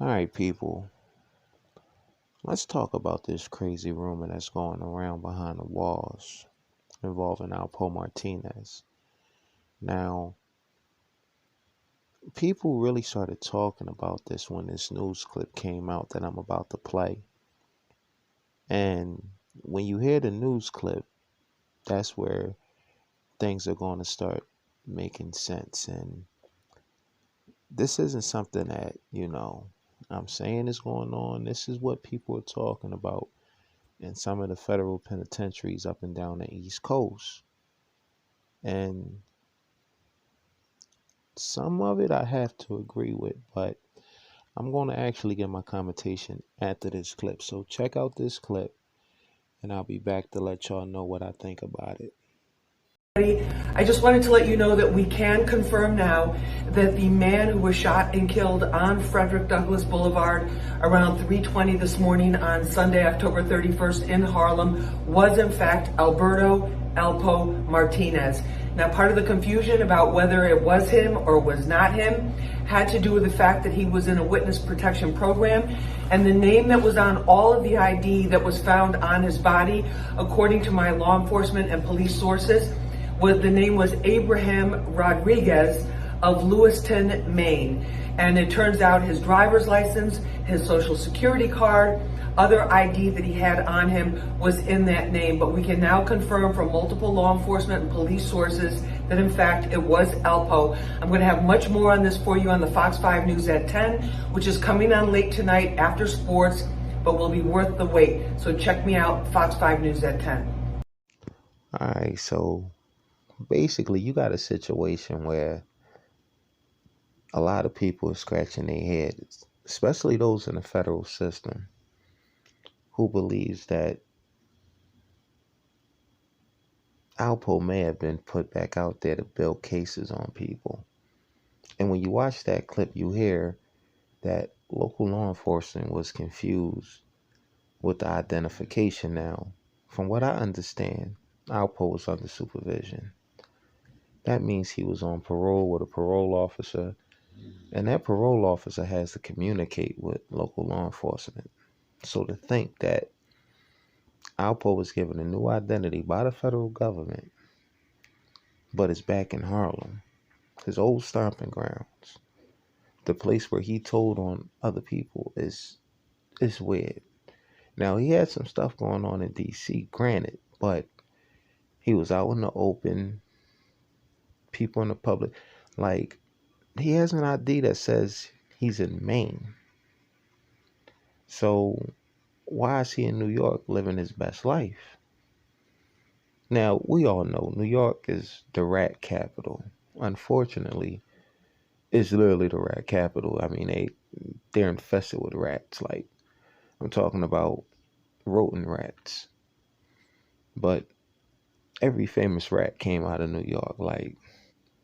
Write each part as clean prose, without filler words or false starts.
All right, people, let's talk about this crazy rumor that's going around behind the walls involving Alpo Martinez. Now, people really started talking about this when this news clip came out that I'm about to play. And when you hear the news clip, that's where things are going to start making sense. And this isn't something that, I'm saying is going on. This is what people are talking about in some of the federal penitentiaries up and down the East Coast. And some of it I have to agree with, but I'm going to actually get my commentation after this clip. So check out this clip, and I'll be back to let y'all know what I think about it. I just wanted to let you know that we can confirm now that the man who was shot and killed on Frederick Douglass Boulevard around 3:20 this morning on Sunday, October 31st in Harlem was in fact Alberto Alpo Martinez. Now, part of the confusion about whether it was him or was not him had to do with the fact that he was in a witness protection program, and the name that was on all of the ID that was found on his body, according to my law enforcement and police sources, the name was Abraham Rodriguez of Lewiston, Maine. And it turns out his driver's license, his social security card, other ID that he had on him was in that name. But we can now confirm from multiple law enforcement and police sources that in fact it was Alpo. I'm going to have much more on this for you on the Fox 5 News at 10, which is coming on late tonight after sports, but will be worth the wait. So check me out, Fox 5 News at 10. All right, so basically, you got a situation where a lot of people are scratching their heads, especially those in the federal system, who believes that Alpo may have been put back out there to build cases on people. And when you watch that clip, you hear that local law enforcement was confused with the identification. Now, from what I understand, Alpo was under supervision. That means he was on parole with a parole officer, and that parole officer has to communicate with local law enforcement. So to think that Alpo was given a new identity by the federal government, but is back in Harlem, his old stomping grounds, the place where he told on other people, is weird. Now, he had some stuff going on in DC, granted, but he was out in the open, people in the public. Like, he has an ID that says he's in Maine. So why is he in New York living his best life? Now, we all know New York is the rat capital. Unfortunately, it's literally the rat capital. I mean, they're infested with rats. Like, I'm talking about rodent rats. But every famous rat came out of New York. Like,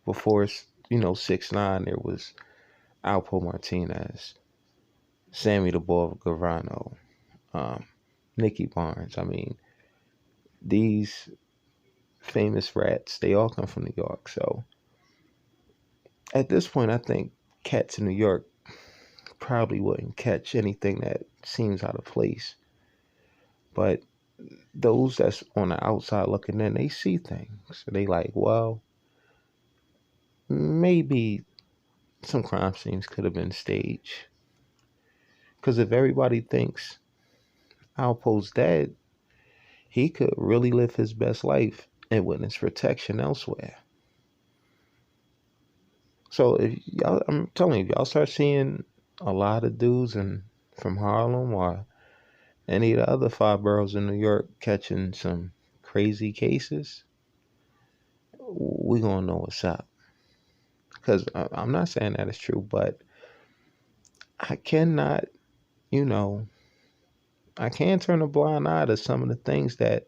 before, 6ix9ine, there was Alpo Martinez, Sammy the Bull Gravano, um, Nicky Barnes. I mean, these famous rats, they all come from New York. So at this point, I think cats in New York probably wouldn't catch anything that seems out of place. But those that's on the outside looking in, they see things. They like, well, maybe some crime scenes could have been staged. Because if everybody thinks Alpo's dead, he could really live his best life and witness protection elsewhere. So if y'all, I'm telling you, if y'all start seeing a lot of dudes from Harlem or any of the other five boroughs in New York catching some crazy cases, we gonna know what's up. Because I'm not saying that it's true, but I cannot, you know, I can't turn a blind eye to some of the things that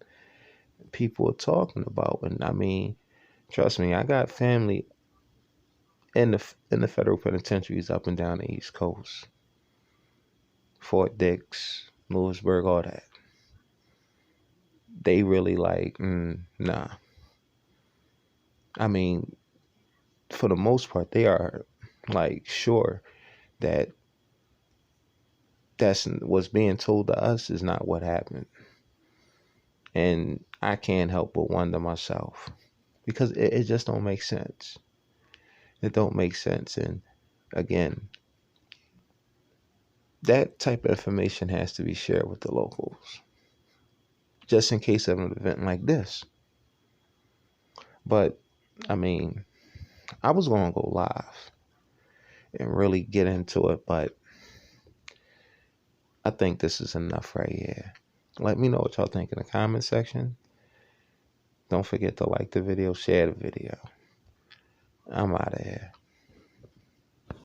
people are talking about. And I mean, trust me, I got family in the federal penitentiaries up and down the East Coast, Fort Dix, Lewisburg, all that. They really like, nah. I mean, for the most part, they are like sure that that's what's being told to us is not what happened. And I can't help but wonder myself because it just don't make sense. It don't make sense. And again, that type of information has to be shared with the locals just in case of an event like this. But I mean, I was going to go live and really get into it, but I think this is enough right here. Let me know what y'all think in the comment section. Don't forget to like the video, share the video. I'm out of here.